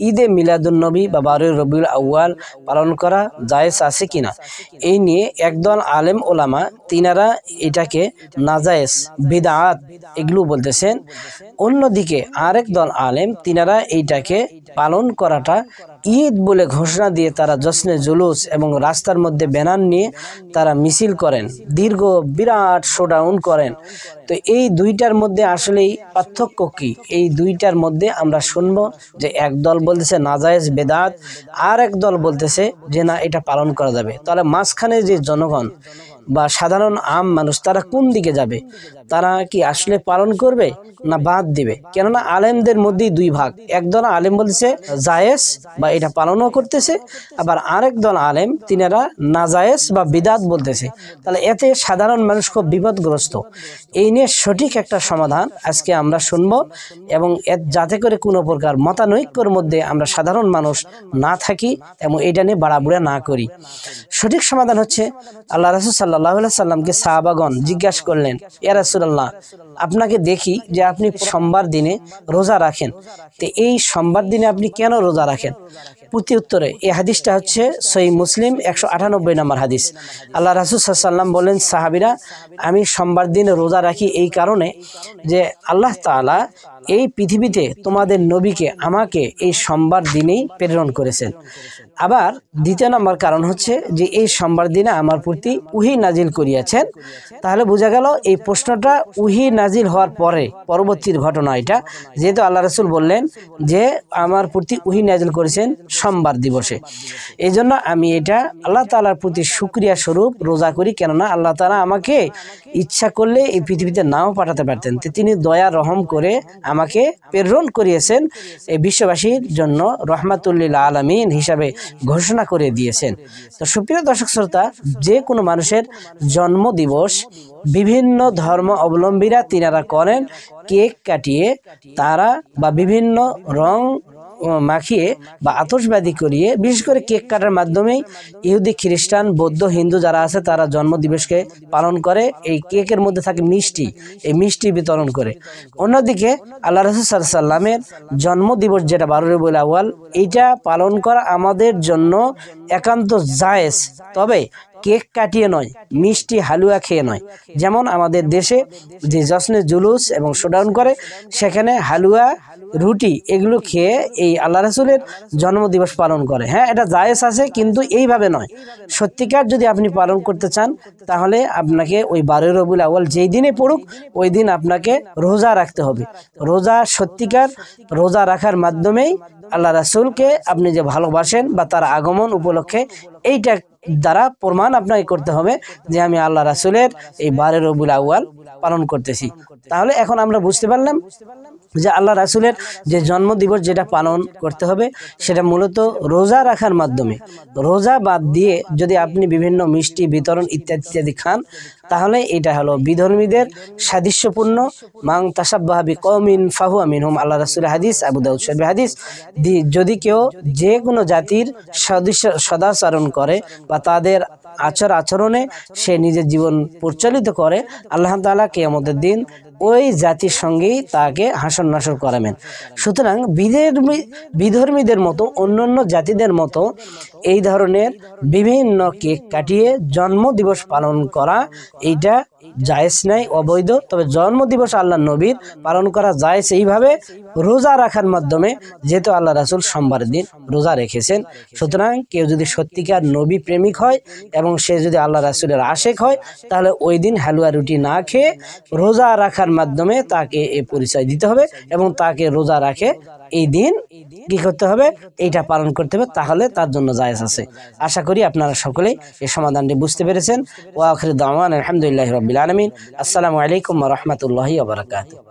ঈদে মিলাদুন্নবী বা 12 রবিউল আউয়াল পালন করা জায়েজ আছে কিনা, এই নিয়ে একদল আলেম ওলামা তিনারা এটাকে নাজায়েজ, বিদআত এগুলো বলতেছেন। অন্যদিকে আরেক দল আলেম তিনারা এইটাকে পালন করাটা ঈদ বলে ঘোষণা দিয়ে তারা জশ্নে জুলুস এবং রাস্তার মধ্যে ব্যানার নিয়ে তারা মিছিল করেন, দীর্ঘ বিরাট শোডাউন করেন। তো এই দুইটার মধ্যে আসলেই পার্থক্য কি, এই দুইটার মধ্যে আমরা শুনবো যে এক দল বলতেছে নাজায়েজ বেদাত, আর এক দল বলতেছে যে না এটা পালন করা যাবে। তাহলে মাঝখানে যে জনগণ বা সাধারণ আম মানুষ তারা কোন দিকে যাবে? তারা কি আসলে পালন করবে না বাদ দিবে? কেননা আলেমদের মধ্যেই দুই ভাগ, একদল আলেম বলতেছে জায়েজ বা এটা পালনও করতেছে, আবার আরেক দল আলেম তিনারা নাজায়েজ বা বিদাত বলতেছে। তাহলে এতে সাধারণ মানুষ খুব বিপদগ্রস্ত। এই নিয়ে সঠিক একটা সমাধান আজকে আমরা শুনবো, এবং যাতে করে কোনো প্রকার মতানৈক্যর মধ্যে আমরা সাধারণ মানুষ না থাকি এবং এটা নিয়ে বাড়াবুড়া না করি। সঠিক সমাধান হচ্ছে, আল্লাহ রাসূল সাল্লাল্লাহু আলাইহি সাল্লামকে সাহাবাগণ জিজ্ঞাসা করলেন, ইয়া রাসূলুল্লাহ, আপনাকে দেখি যে আপনি সোমবার দিনে রোজা রাখেন, তো এই সোমবার দিনে আপনি কেন রোজা রাখেন? প্রতি উত্তরে এই হাদিসটা হচ্ছে সহিহ মুসলিম 198 নম্বর হাদিস। আল্লাহ রাসূল সাল্লাল্লাহু আলাইহি সাল্লাম বলেন, সাহাবীরা, আমি সোমবার দিনে রোজা রাখি এই কারণে যে আল্লাহ তাআলা এই পৃথিবীতে তোমাদের নবীকে আমাকে এই সোমবার দিনেই প্রেরণ করেছেন। আবার দ্বিতীয় নম্বর কারণ হচ্ছে যে এই সোমবার দিনে আমার প্রতি ওহী নাজিল করিয়াছেন। তাহলে বোঝা গেল এই প্রশ্নটা ওহী নাজিল হওয়ার পরে পরবর্তীর ঘটনা এটা, যেহেতু আল্লাহ রাসূল বললেন যে আমার প্রতি ওহী নাজিল করেছেন সোমবার দিবসে, এই জন্য আমি এটা আল্লাহ তাআলার প্রতি শুকরিয়া স্বরূপ রোজা করি। কেননা আল্লাহ তাআলা আমাকে ইচ্ছা করলে এই পৃথিবীতে নাও পাঠাতে পারতেন, তিনি দয়া রহম করে আমাকে প্রেরণ করিয়েছেন এই বিশ্ববাসীর জন্য রহমাতুল লিল আলামিন হিসাবে ঘোষণা করে দিয়েছেন। তো সুপ্রিয় দর্শক শ্রোতা, যে কোনো মানুষের জন্ম দিবস বিভিন্ন ধর্ম অবলম্বীরা তিনারা করেন কেক কাটিয়ে, তারা বা বিভিন্ন রং মাখিয়ে বা আতশবাজি করিয়ে, বিশেষ করে কেক কাটার মাধ্যমেই ইহুদি খ্রিস্টান বৌদ্ধ হিন্দু যারা আছে তারা জন্মদিবসকে পালন করে। এই কেকের মধ্যে থাকে মিষ্টি, এই মিষ্টি বিতরণ করে। অন্যদিকে আল্লাহ রাসূল সাল্লাল্লাহু আলাইহি সাল্লামের জন্মদিবস যেটা 12 রবিউল আউয়াল, এইটা পালন করা আমাদের জন্য একান্ত জায়েজ, তবে কেক কাটিয়ে নয়, মিষ্টি হালুয়া খেয়ে নয়। যেমন আমাদের দেশে যে জশ্নে জুলুস এবং শোডাউন করে, সেখানে হালুয়া রুটি এগুলো খেয়ে এই আল্লাহ রাসূলের জন্মদিবস পালন করে। হ্যাঁ, এটা জায়েজ আছে, কিন্তু এইভাবে নয়। সত্যিকার যদি আপনি পালন করতে চান তাহলে আপনাকে ওই 12 রবিউল আউয়াল যেই দিনে পড়ুক ওই দিন আপনাকে রোজা রাখতে হবে। রোজা সত্যিকার রোজা রাখার মাধ্যমেই আল্লাহ রাসূলকে আপনি যে ভালোবাসেন বা তার আগমন উপলক্ষে এইটা দ্বারা প্রমাণ আপনাকে করতে হবে যে আমি আল্লাহ রাসূলের এই 12 রবিউল আউয়াল পালন করতেছি। তাহলে এখন আমরা বুঝতে পারলাম যে আল্লাহ রাসূলের যে জন্মদিবস যেটা পালন করতে হবে সেটা মূলত রোজা রাখার মাধ্যমে। রোজা বাদ দিয়ে যদি আপনি বিভিন্ন মিষ্টি বিতরণ ইত্যাদি খান, তাহলে এটা হলো বিধর্মীদের সাদৃশ্যপূর্ণ। মান তাশাব্বাহা বিকওমিন ফাহুয়া মিনহুম, আল্লাহ রাসূলের হাদিস, আবু দাউদ শরীফের হাদিস। যদি কেউ যে কোনো জাতির সদাচরণ করে বা তাদের আচরণে সে নিজের জীবন পরিচালিত করে, আল্লাহ তাআলা কিয়ামতের দিন ওই জাতির সঙ্গেই তাকে হাসর নাসর করাবেন। সুতরাং বিধর্মীদের মতো অন্যান্য জাতিদের মতো এই ধরনের বিভিন্ন কেক কাটিয়ে জন্মদিবস পালন করা এইটা জায়েজ নাই, অবৈধ। তবে জন্মদিবস আল্লাহ নবীর পালন করা জায়েজ এইভাবে রোজা রাখার মাধ্যমে, যেহেতু আল্লাহ রাসূল সোমবারের দিন রোজা রেখেছেন। সুতরাং কেউ যদি সত্যিকার নবী প্রেমিক হয় এবং সে যদি আল্লাহ রাসূলের আশেক হয়, তাহলে ওই দিন হালুয়া রুটি না খেয়ে রোজা রাখার মাধ্যমে তাকে এ পরিচয় দিতে হবে এবং তাকে রোজা রাখে এই দিন কি করতে হবে, এইটা পালন করতে হবে, তাহলে তার জন্য জায়েজ আছে। আশা করি আপনারা সকলেই এই সমাধানটি বুঝতে পেরেছেন। ওয়া আখিরু দাওয়ানা আলহামদুলিল্লাহি রাব্বিল আলামিন। আসসালামু আলাইকুম ওয়া রাহমাতুল্লাহি ওয়া বারাকাতুহু।